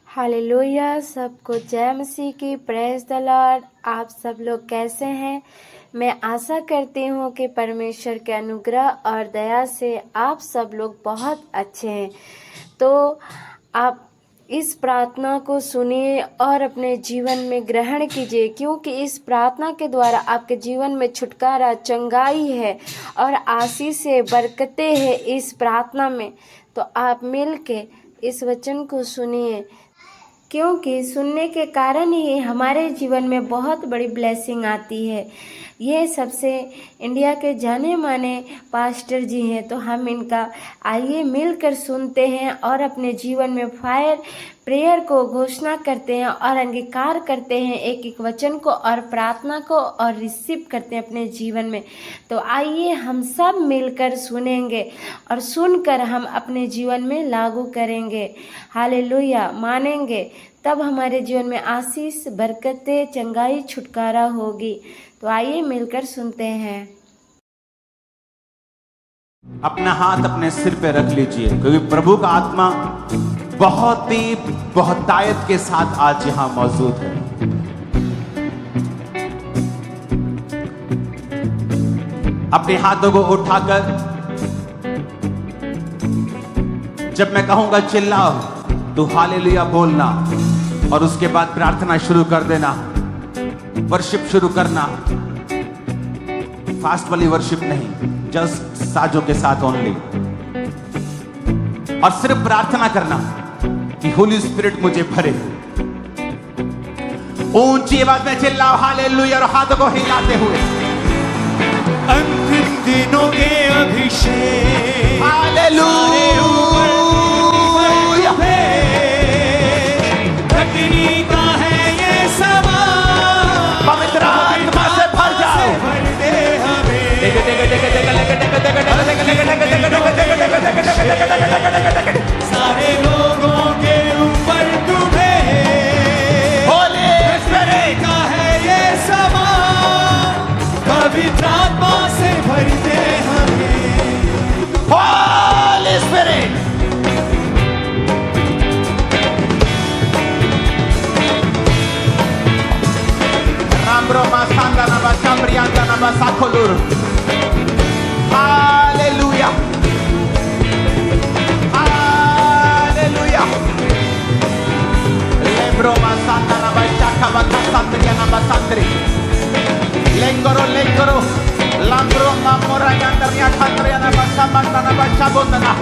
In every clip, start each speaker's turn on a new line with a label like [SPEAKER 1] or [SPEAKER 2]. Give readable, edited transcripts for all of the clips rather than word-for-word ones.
[SPEAKER 1] Hallelujah. सबको जय मसीह की, प्रेज द लॉर्ड। आप सब लोग कैसे हैं? मैं आशा करती हूँ कि परमेश्वर के अनुग्रह और दया से आप सब लोग बहुत अच्छे हैं। तो आप इस प्रार्थना को सुनिए और अपने जीवन में ग्रहण कीजिए, क्योंकि इस प्रार्थना के द्वारा आपके जीवन में छुटकारा, चंगाई है और आशीष से बरकतें हैं इस प्रार्थना में। तो आप मिल के इस वचन को सुनिए, क्योंकि सुनने के कारण ही हमारे जीवन में बहुत बड़ी ब्लेसिंग आती है। ये सबसे इंडिया के जाने माने पास्टर जी हैं, तो हम इनका आइए मिलकर सुनते हैं और अपने जीवन में फायर प्रेयर को घोषणा करते हैं और अंगीकार करते हैं एक एक वचन को और प्रार्थना को और रिसीव करते हैं अपने जीवन में। तो आइए हम सब मिलकर सुनेंगे और सुनकर हम अपने जीवन में लागू करेंगे। हालेलुया मानेंगे, तब हमारे जीवन में आशीष, बरकतें, चंगाई, छुटकारा होगी। तो आइए मिलकर सुनते हैं।
[SPEAKER 2] अपना हाथ अपने सिर पे रख लीजिए, क्योंकि प्रभु का आत्मा बहुत ही बहुतायत के साथ आज यहां मौजूद है। अपने हाथों को उठाकर जब मैं कहूंगा चिल्लाओ, तो हालेलुया बोलना और उसके बाद प्रार्थना शुरू कर देना, वर्शिप शुरू करना। फास्ट वाली वर्शिप नहीं, जस्ट साजों के साथ ओनली, और सिर्फ प्रार्थना करना कि होली स्पिरिट मुझे भरे। ऊंची आवाज में चिल्लाओ हालेलुया और हाथों को हिलाते हुए।
[SPEAKER 3] अंतिम दिनों के अभिषेक
[SPEAKER 2] हालेलुया,
[SPEAKER 3] घटनी का है ये समा,
[SPEAKER 2] पवित्र आत्मा से भर जाओ।
[SPEAKER 3] सारे लोगों के ऊपर तुम्हें
[SPEAKER 2] होली स्पिरिट
[SPEAKER 3] का है ये समा, पवित्र आत्मा से भर दे हमें।
[SPEAKER 2] Holi spirit Roma sanda na basambrianda na basakolur. Hallelujah. Hallelujah. Lebroma sanda na basaka bakasandria na basandri. Lengoro Lambro mamora yandria khandria na basamanda na basabondana.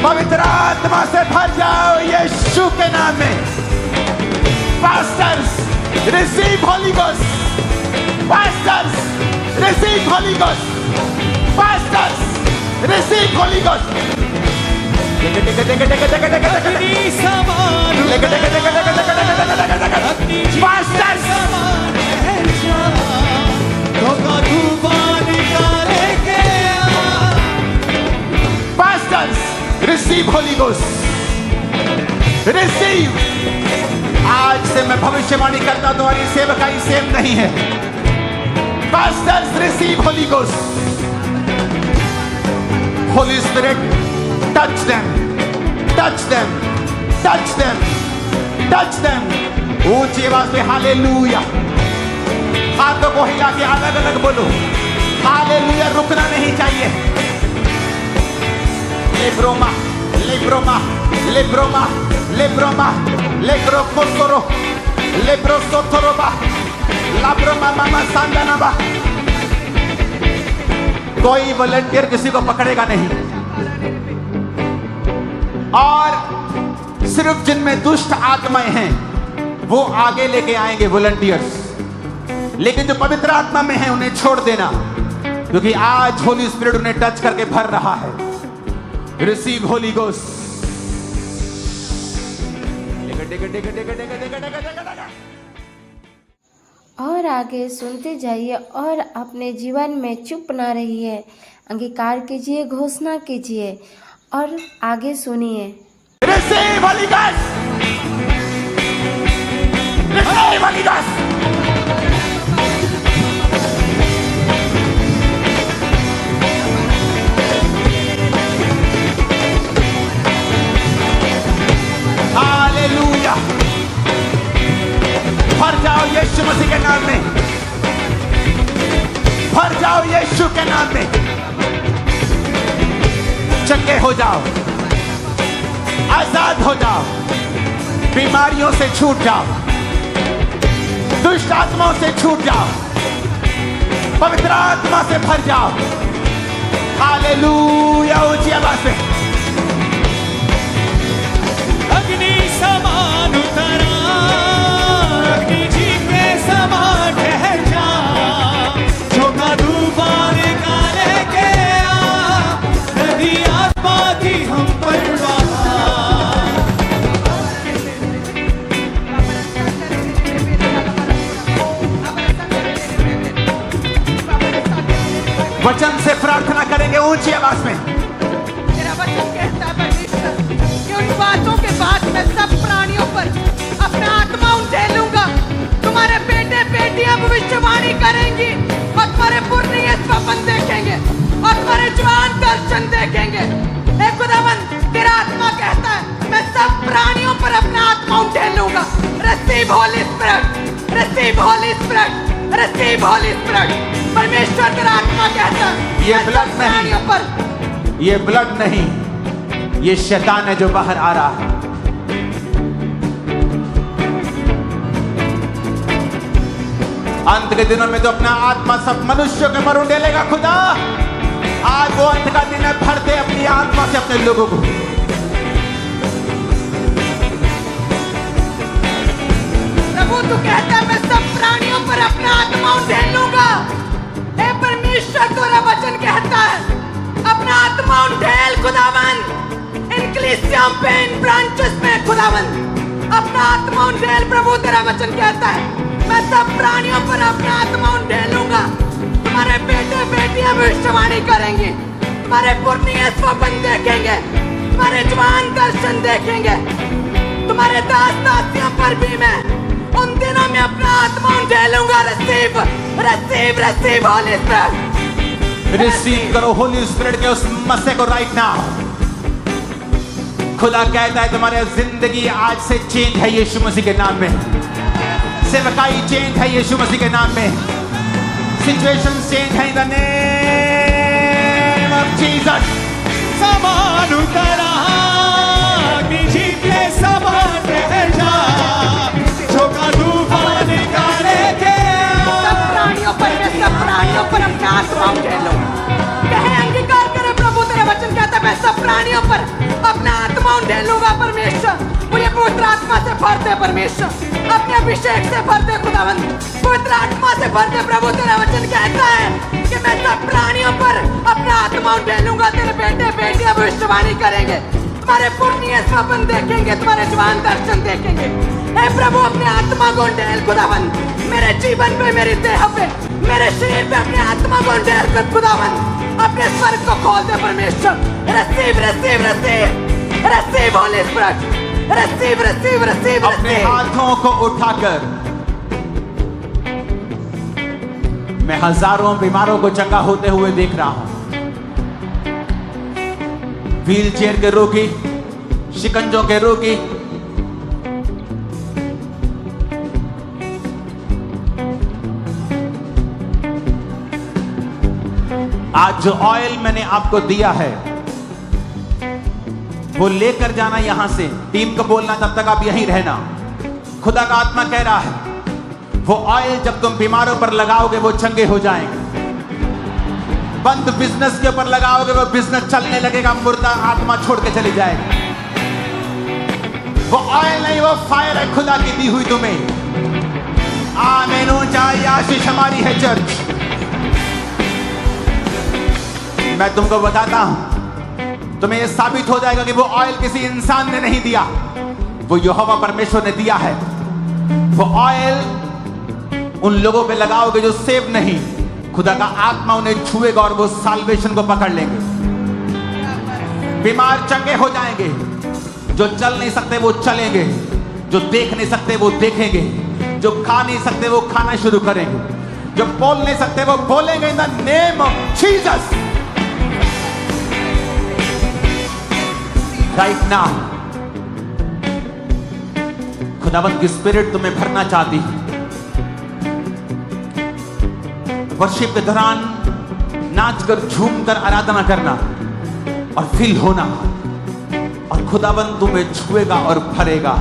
[SPEAKER 2] पवित्र आत्मा से भर जाओ यीशु के नाम में। Pastors, receive Holy Ghost. Pastors, receive Holy Ghost. Pastors, receive Holy Ghost.
[SPEAKER 3] अपनी समान
[SPEAKER 2] Pastors, Pastors, receive Holy Ghost. Receive. आज से मैं भविष्यवाणी करता हूं, तुम्हारी सेवकाई सेम नहीं है। Pastors, receive Holy Ghost. Holy Spirit, touch them, touch them, touch them, touch them. ऊंची आवाज में हालेलुया। हाथों को हिला के अलग अलग बोलो हालेलुया, रुकना नहीं चाहिए। लेब्रोमा लेब्रोमा लेब्रोमा लेब्रोमा लेब्रो कोसोरो लेब्रो सोथोरोबा लाब्रोमा मामा सांदानाबा। कोई वॉलंटियर किसी को पकड़ेगा नहीं, और सिर्फ जिनमें दुष्ट आत्माएं हैं वो आगे लेके आएंगे वॉलंटियर्स, लेकिन जो पवित्र आत्मा में है उन्हें छोड़ देना, क्योंकि आज होली स्पिरिट उन्हें टच करके भर रहा है। Receive holy ghost.
[SPEAKER 1] और आगे सुनते जाइए और अपने जीवन में चुप ना रहिए, अंगीकार कीजिए, घोषणा कीजिए और आगे सुनिए।
[SPEAKER 2] Receive holy ghost. Receive holy ghost. Yeshu Masih के नाम में। भर जाओ यीशु के नाम में। चंगे हो जाओ, आजाद हो जाओ, बीमारियों से छूट जाओ, दुष्ट आत्माओं से छूट जाओ, पवित्र आत्मा से भर जाओ। हालेलुया। ऊंची आवाज में
[SPEAKER 3] अग्नि समान उतरा, अग्नि जी के समान ठहर जा, झोंका तूफान का लेके आ, नदी आत्मा की हम पर बहा।
[SPEAKER 2] वचन से प्रार्थना करेंगे ऊंची आवाज में।
[SPEAKER 4] तेरा वचन कहता है परमेश्वर कि उन बातों के बाद मैं सब प्राणियों पर अपना आत्मा उंडेलूंगा। तुम्हारे बेटे बेटियां भविष्यवाणी करेंगी और तुम्हारे पुरनी स्वप्न देखेंगे और तुम्हारे जवान दर्शन देखेंगे। हे खुदावंद, तेरा आत्मा कहता है मैं सब प्राणियों पर अपना आत्मा उंडेलूंगा। Receive holy spirit, receive holy spirit, receive holy spirit. परमेश्वर तेरा आत्मा कहता है
[SPEAKER 2] ये
[SPEAKER 4] मैं
[SPEAKER 2] ब्लड
[SPEAKER 4] सब
[SPEAKER 2] नहीं,
[SPEAKER 4] प्राणियों पर,
[SPEAKER 2] ये ब्लड नहीं, ये शैतान है जो बाहर आ रहा है। अंत के दिनों में तो अपना आत्मा सब मनुष्यों के पर उंडेलेगा खुदा। आज वो अंत का दिन है, भरते अपनी आत्मा से अपने लोगों को।
[SPEAKER 4] प्रभु तू कहता है मैं सब प्राणियों पर अपना आत्मा उंडेलूंगा। हे परमेश्वर, तेरा वचन कहता है अपना आत्मा उंडेल खुदावंद। इन कलीसियाओं पे, इन ब्रांचेस में खुदावंद अपना आत्मा उंडेल। प्रभु तेरा वचन कहता है मैं सब प्राणियों पर अपना आत्मा उंडेलूंगा। तुम्हारे बेटे बेटियां भविष्यवाणी करेंगी, तुम्हारे पुरनिये स्वप्न देखेंगे, तुम्हारे जवान दर्शन देखेंगे, तुम्हारे दास दासियों पर भी मैं उन दिनों में अपना आत्मा उंडेलूंगा। Receive, receive, receive holy spirit.
[SPEAKER 2] Receive करो होली स्पिरिट के उस मसे को राइट नाउ। खुदा कहता है तुम्हारी जिंदगी आज से चेंज है यीशु मसीह के नाम में। सेवकाई चेंज है यीशु मसीह के नाम में। सिचुएशन चेंज है इन द नेम ऑफ जीसस।
[SPEAKER 3] समान उतरा, अग्नि जी के समान ठहर जा, झोंका तूफान का लेके आ।
[SPEAKER 4] सब प्राणियों पर, मैं सब प्राणियों पर अपना आत्मा उंडेलूं। कहे अंगीकार करे प्रभु, तेरा वचन कहता है मैं सब प्राणियों पर अपना आत्मा उंडेलूंगा। परमेश्वर मुझे पवित्र आत्मा से भर दे परमेश्वर, अपने अभिषेक से भर दे खुदावंद, पवित्र आत्मा से भर दे। प्रभु तेरा वचन कहता है कि मैं सब प्राणियों पर अपना आत्मा उंडेलूंगा। तेरे बेटे बेटियां भविष्यवाणी करेंगे, तुम्हारे पुरनिये स्वप्न देखेंगे, तुम्हारे जवान दर्शन देखेंगे। हे प्रभु अपने आत्मा को उंडेल खुदावंद, मेरे जीवन पे, मेरी देह पे, मेरे शरीर पे अपने आत्मा को उंडेल कर खुदावंद। अपने स्वर्ग को खोल दे परमेश्वर। Receive, receive, receive, receive holy spirit. Receive, receive, receive,
[SPEAKER 2] अपने
[SPEAKER 4] रिसीव।
[SPEAKER 2] हाथों को उठाकर मैं हजारों बीमारों को चंगा होते हुए देख रहा हूं। व्हील चेयर के रोगी, शिकंजों के रोगी, आज जो ऑयल मैंने आपको दिया है वो लेकर जाना यहां से। टीम को बोलना तब तक आप यहीं रहना। खुदा का आत्मा कह रहा है वो ऑयल जब तुम बीमारों पर लगाओगे वो चंगे हो जाएंगे। बंद बिजनेस के ऊपर लगाओगे वो बिजनेस चलने लगेगा, मुर्दा आत्मा छोड़ के चली जाएगी। वो ऑयल नहीं, वो फायर है खुदा की दी हुई तुम्हें। आमीन। ऊंचा आशीष हमारी है चर्च। मैं तुमको बताता हूं, तुम्हें यह साबित हो जाएगा कि वो ऑयल किसी इंसान ने नहीं दिया, वो यहोवा परमेश्वर ने दिया है। वो ऑयल उन लोगों पे लगाओगे जो सेव नहीं, खुदा का आत्मा उन्हें छुएगा और वो साल्वेशन को पकड़ लेंगे। बीमार चंगे हो जाएंगे, जो चल नहीं सकते वो चलेंगे, जो देख नहीं सकते वो देखेंगे, जो खा नहीं सकते वो खाना शुरू करेंगे, जो बोल नहीं सकते वो बोलेंगे इन the name of Jesus. Right now खुदावंत की स्पिरिट तुम्हें भरना चाहती है। वर्शिप के दौरान नाच कर झूम कर आराधना करना और फील होना, और खुदाबंद तुम्हें छुएगा और भरेगा।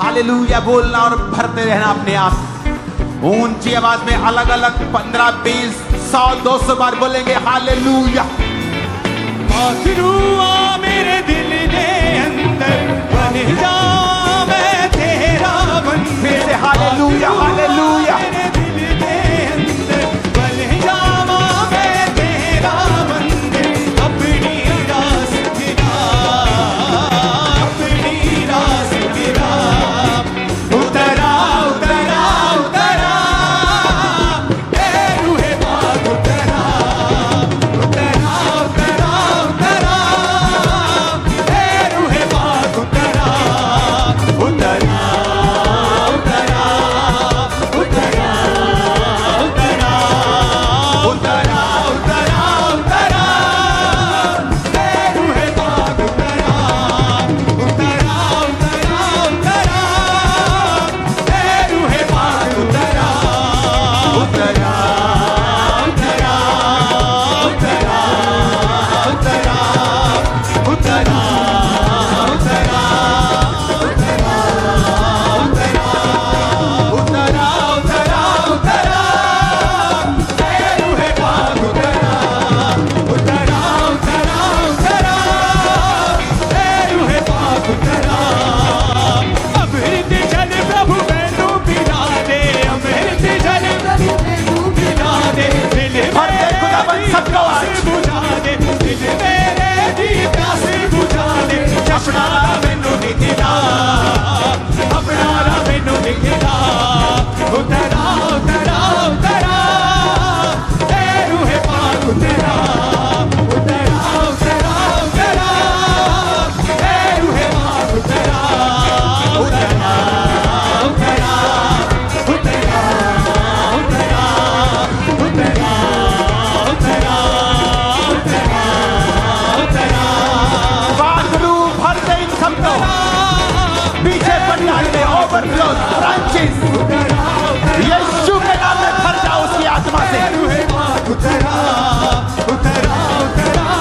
[SPEAKER 2] हालेलुया बोलना और भरते रहना अपने आप। ऊंची आवाज में अलग अलग 15, 20, 100, 200 बार बोलेंगे हालेलुया।
[SPEAKER 3] आखिरुआ मेरे दिल के अंदर बन जा, मैं तेरा बंदा।
[SPEAKER 2] फिर से हालेलुया हालेलुया।
[SPEAKER 3] मेरे दिल के अंदर बन जा, मैं तेरा बंदा। अपनी रास गिरा, अपनी रास गिरा। उतरा उतरा उतरा, ए रूहे पाक उतरा, उतरा उतरा उतरा, ए रूहे पाक उतरा, उतरा उतरा उतरा, उतरा उतरा उतरा उतरा, ए रूहे पाक उतरा, उतरा उतरा उतरा, ए रूहे पाक उतरा, उतरा उतरा उतरा, उतरा
[SPEAKER 2] यीशु के नाम में भर जाओ उसकी आत्मा से।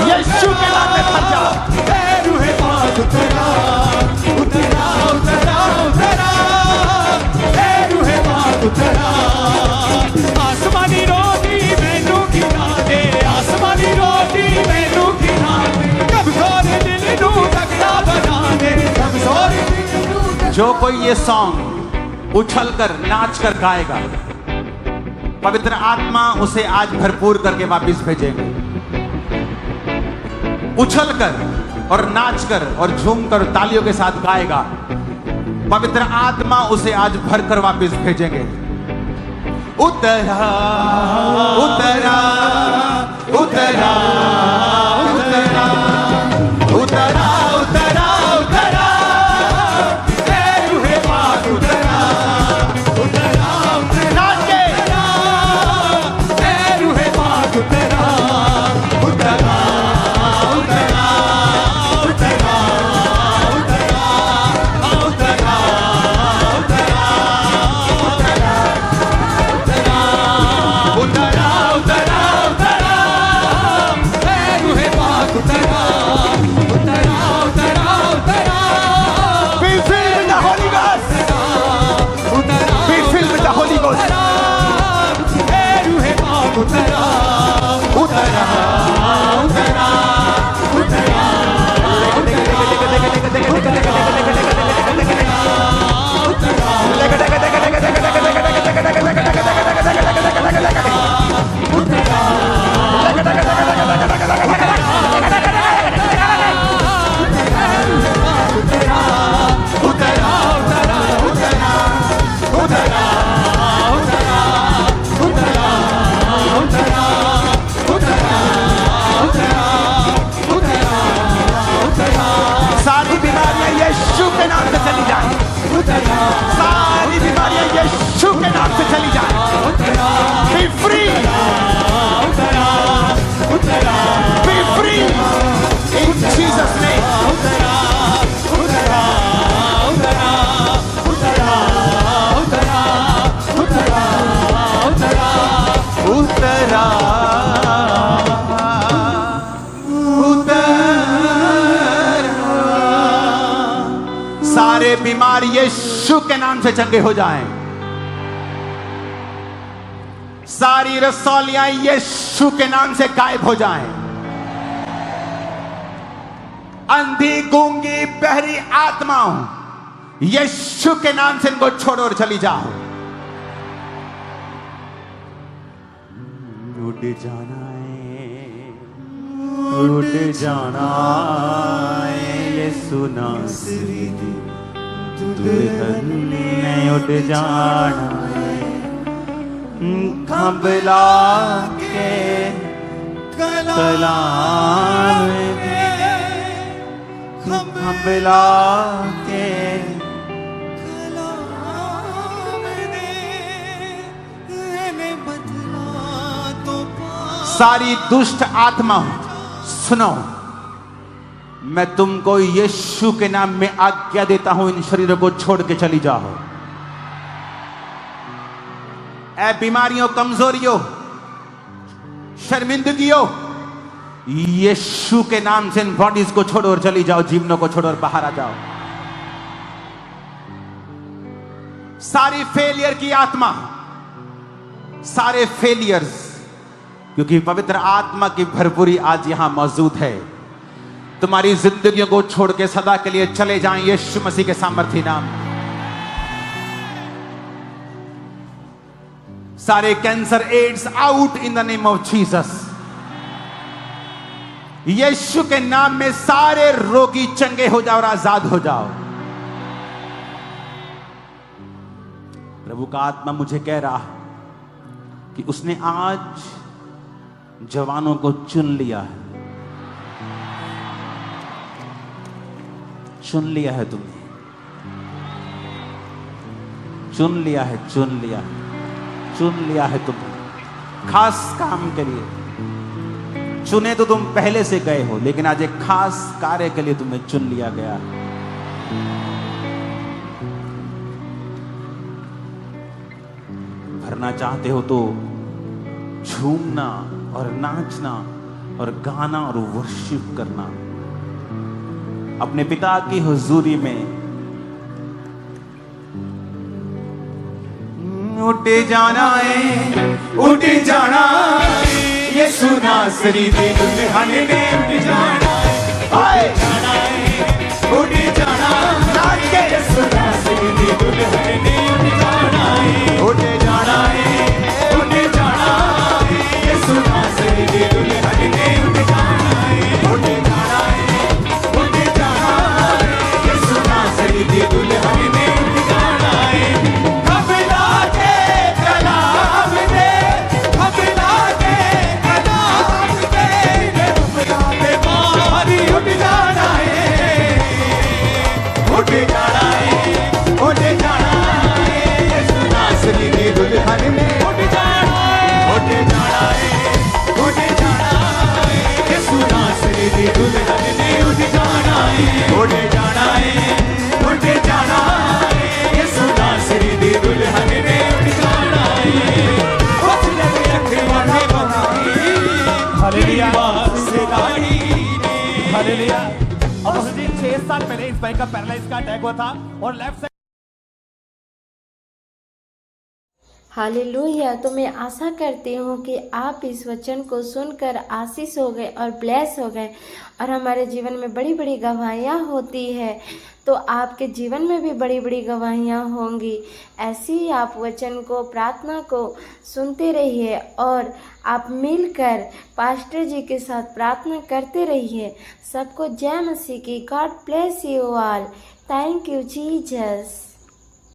[SPEAKER 2] यीशु के नाम में भर जाओ।
[SPEAKER 3] आसमानी रोटी मैनू खिला दे, आसमानी रोटी मैनू खिला दे, कमजोर दिल नू तगड़ा बना दे, कमजोर दिल नू।
[SPEAKER 2] जो कोई ये सॉन्ग उछल कर नाच कर गाएगा, पवित्र आत्मा उसे आज भरपूर करके वापस भेजेंगे। उछल कर और नाच कर और झूम कर तालियों के साथ गाएगा, पवित्र आत्मा उसे आज भर कर वापस भेजेंगे। उतरा उतरा उतरा उतरा उतरा उतरा उतरा, ए रूहे पाक उतरा, उतरा उतरा के,
[SPEAKER 3] ए रूहे पाक उतरा,
[SPEAKER 2] उतरा
[SPEAKER 3] उतरा उतरा उतरा उतरा
[SPEAKER 2] उतरा उतरा उतरा,
[SPEAKER 3] ए रूहे पाक उतरा, उतरा उतरा उतरा,
[SPEAKER 2] be filled with the Holy Ghost,
[SPEAKER 3] उतरा
[SPEAKER 2] be filled with the Holy Ghost,
[SPEAKER 3] ए रूहे पाक उतरा,
[SPEAKER 2] उतरा उतरा
[SPEAKER 3] उतरा
[SPEAKER 2] सारे बीमार यीशु के नाम से चंगे हो जाएं। सारी रसौलियां यीशु के नाम से गायब हो जाएं। अंधी गूंगी बहरी आत्माओं यीशु के नाम से इनको छोड़ो और चली जाओ। उड़ जाना है, उड़ जाना है यीशु नासरी दुल्हन ने उड़ जाना है। खंबला के कलाम खंबला के सारी दुष्ट आत्मा सुनो, मैं तुमको यीशु के नाम में आज्ञा देता हूं, इन शरीरों को छोड़ के चली जाओ। ऐ बीमारियों, कमजोरियों, शर्मिंदगियों, यीशु के नाम से इन बॉडीज को छोड़ो और चली जाओ। जीवनों को छोड़ो और बाहर आ जाओ। सारी फेलियर की आत्मा, सारे फेलियर्स, क्योंकि पवित्र आत्मा की भरपूरी आज यहां मौजूद है। तुम्हारी जिंदगियों को छोड़ के सदा के लिए चले जाएं यीशु मसीह के सामर्थी नाम। सारे cancer, AIDS out in the name of Jesus. Yeshu के नाम में सारे रोगी चंगे हो जाओ और आजाद हो जाओ। प्रभु का आत्मा मुझे कह रहा है कि उसने आज जवानों को चुन लिया है। चुन लिया है तुमने, चुन लिया है, चुन लिया है, चुन लिया है तुमने खास काम के लिए। चुने तो तुम पहले से गए हो, लेकिन आज एक खास कार्य के लिए तुम्हें चुन लिया गया है। भरना चाहते हो तो झूमना और नाचना और गाना और वर्शिप करना अपने पिता की हुजूरी में। उठ जाना है, उठ जाना यीशु नासरी दी दुल्हन ने उठ जाना है, उठ जाना नाच के यीशु नासरी दी दुल्हन ने उठ जाना है, उठ जाना है, उठ जाना यीशु नासरी दी दुल्हन ने उठ जाना है, उठ जाना है, उठ जाना यीशु नासरी दी दुल्हन ने उठ जाना है। खबला के कलाम दे, खबला के कलाम दे, खबला के मारी उठ जाना है, उठ जाना है, उठ जाना यीशु नासरी दी दुल्हन ने उठ जाना है, उठ जाना है, उठ जाना यीशु नासरी दी दुल्हन ने उठ जाना है, उठ जाना है, उठ जाना यीशु नासरी दी दुल्हन ने उठ जाना है। कुछ लग रखवाने बनाई, हालेलुया से गाड़ी, हालेलुया।
[SPEAKER 3] और उस दिन 6 साल पहले इस भाई का पैरालाइज का अटैक हुआ था और लेफ्ट साइड।
[SPEAKER 1] हालेलुया। तो मैं आशा करती हूँ कि आप इस वचन को सुनकर आशीष हो गए और ब्लेस हो गए, और हमारे जीवन में बड़ी बड़ी गवाहियाँ होती है तो आपके जीवन में भी बड़ी बड़ी गवाहियाँ होंगी। ऐसे ही आप वचन को, प्रार्थना को सुनते रहिए और आप मिलकर पास्टर जी के साथ प्रार्थना करते रहिए। सबको जय मसीह की। God bless you all. Thank you Jesus.